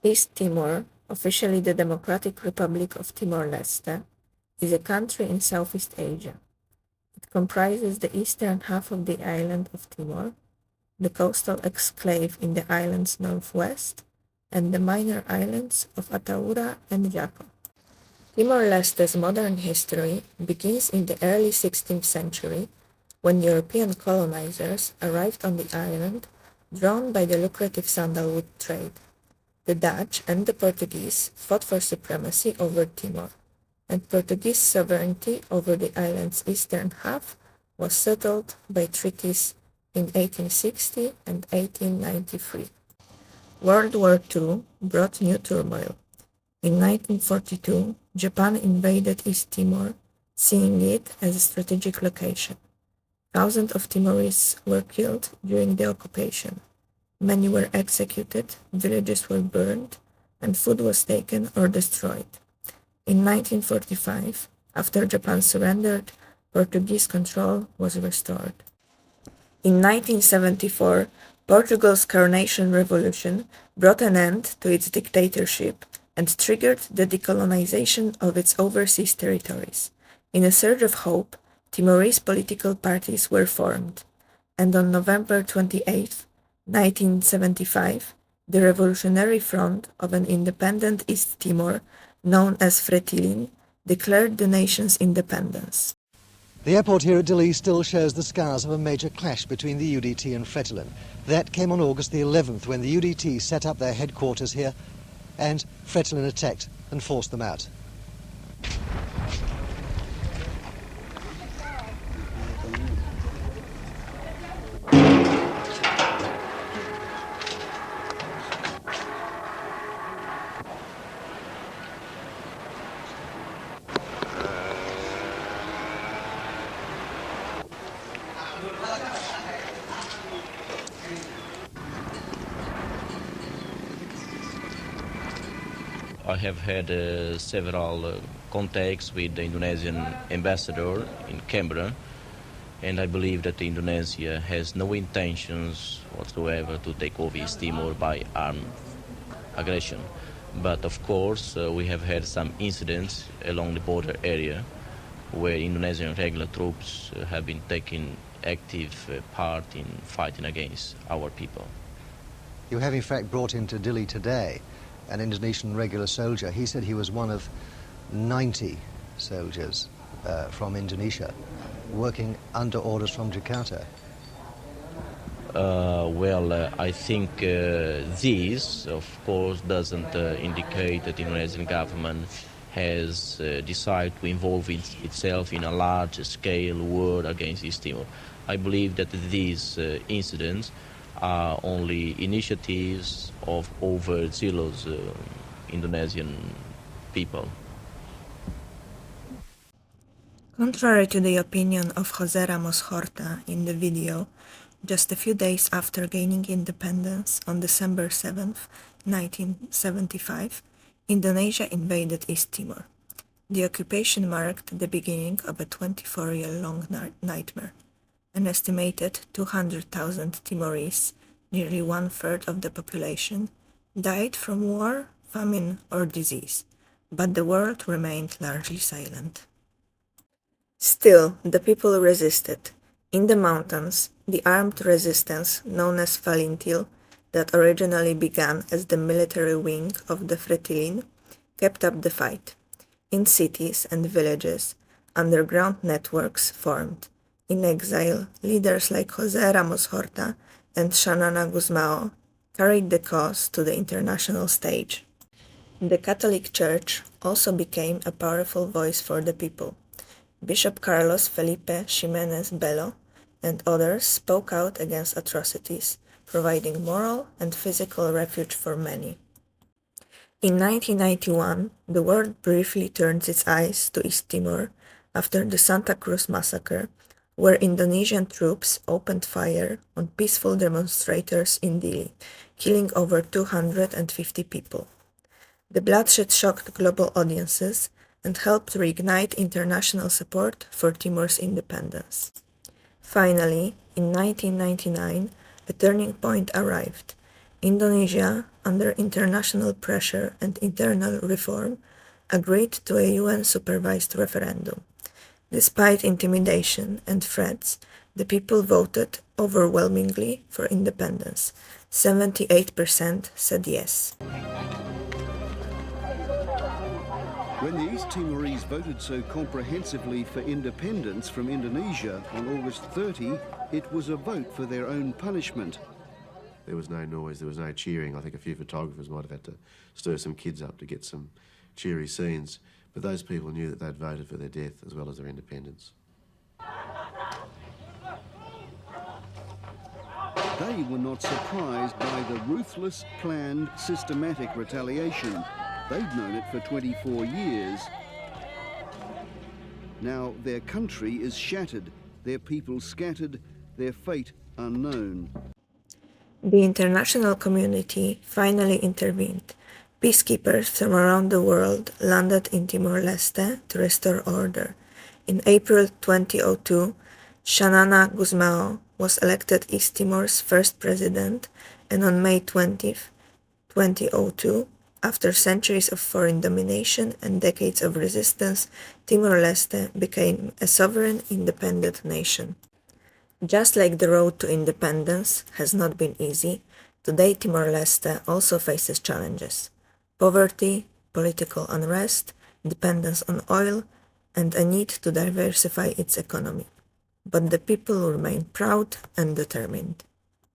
East Timor, officially the Democratic Republic of Timor-Leste, is a country in Southeast Asia. It comprises the eastern half of the island of Timor, the coastal exclave in the island's northwest, and the minor islands of Ataura and Jako. Timor-Leste's modern history begins in the early 16th century, when European colonizers arrived on the island, drawn by the lucrative sandalwood trade. The Dutch and the Portuguese fought for supremacy over Timor, and Portuguese sovereignty over the island's eastern half was settled by treaties in 1860 and 1893. World War II brought new turmoil. In 1942, Japan invaded East Timor, seeing it as a strategic location. Thousands of Timorese were killed during the occupation. Many were executed, villages were burned, and food was taken or destroyed. In 1945, after Japan surrendered, Portuguese control was restored. In 1974, Portugal's Coronation Revolution brought an end to its dictatorship and triggered the decolonization of its overseas territories. In a surge of hope, Timorese political parties were formed, and on November 28, 1975, the Revolutionary Front of an independent East Timor, known as Fretilin, declared the nation's independence. The airport here at Dili still shows the scars of a major clash between the UDT and Fretilin. That came on August the 11th when the UDT set up their headquarters here and Fretilin attacked and forced them out. I have had several contacts with the Indonesian ambassador in Canberra, and I believe that Indonesia has no intentions whatsoever to take over East Timor by armed aggression. But of course, we have had some incidents along the border area where Indonesian regular troops have been taking active part in fighting against our people. You have in fact brought into Dili today an Indonesian regular soldier. He said he was one of 90 soldiers from Indonesia working under orders from Jakarta. I think this, of course, doesn't indicate that the Indonesian government has decided to involve itself in a large-scale war against East Timor. I believe that these incidents are only initiatives of overzealous Indonesian people. Contrary to the opinion of José Ramos Horta in the video, just a few days after gaining independence on December 7, 1975, Indonesia invaded East Timor. The occupation marked the beginning of a 24-year-long nightmare. An estimated 200,000 Timorese, nearly one-third of the population, died from war, famine, or disease, but the world remained largely silent. Still, the people resisted. In the mountains, the armed resistance known as Valintil, that originally began as the military wing of the Fretilin, kept up the fight. In cities and villages, underground networks formed. In exile, leaders like José Ramos Horta and Xanana Gusmao carried the cause to the international stage. The Catholic Church also became a powerful voice for the people. Bishop Carlos Felipe Ximénez Bello and others spoke out against atrocities, providing moral and physical refuge for many. In 1991, the world briefly turned its eyes to East Timor after the Santa Cruz massacre, where Indonesian troops opened fire on peaceful demonstrators in Dili, killing over 250 people. The bloodshed shocked global audiences and helped reignite international support for Timor's independence. Finally, in 1999, a turning point arrived. Indonesia, under international pressure and internal reform, agreed to a UN-supervised referendum. Despite intimidation and threats, the people voted overwhelmingly for independence. 78% said yes. When the East Timorese voted so comprehensively for independence from Indonesia on August 30, it was a vote for their own punishment. There was no noise, there was no cheering. I think a few photographers might have had to stir some kids up to get some cheery scenes. But those people knew that they'd voted for their death as well as their independence. They were not surprised by the ruthless, planned, systematic retaliation. They'd known it for 24 years. Now their country is shattered, their people scattered, their fate unknown. The international community finally intervened. Peacekeepers from around the world landed in Timor-Leste to restore order. In April 2002, Xanana Gusmao was elected East Timor's first president, and on May 20, 2002, after centuries of foreign domination and decades of resistance, Timor-Leste became a sovereign, independent nation. Just like the road to independence has not been easy, today Timor-Leste also faces challenges: poverty, political unrest, dependence on oil, and a need to diversify its economy. But the people remain proud and determined.